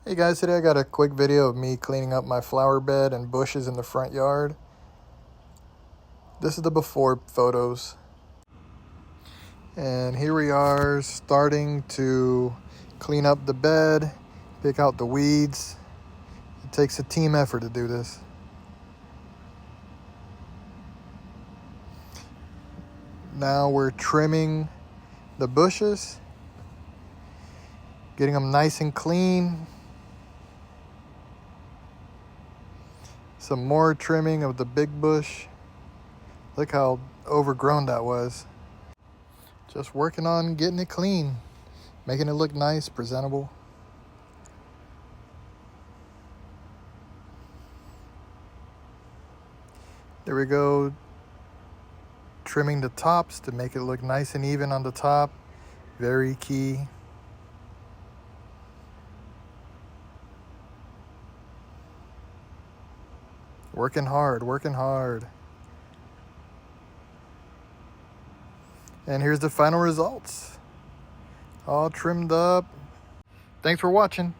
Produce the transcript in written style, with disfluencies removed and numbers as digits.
Hey guys, today I got a quick video of me cleaning up my flower bed and bushes in the front yard. This is the before photos. And here we are starting to clean up the bed, pick out the weeds. It takes a team effort to do this. Now we're trimming the bushes, getting them nice and clean. Some more trimming of the big bush. Look how overgrown that was. Just working on getting it clean, making it look nice, presentable. There we go. Trimming the tops to make it look nice and even on the top. Very key. Working hard, working hard. And here's the final results. All trimmed up. Thanks for watching.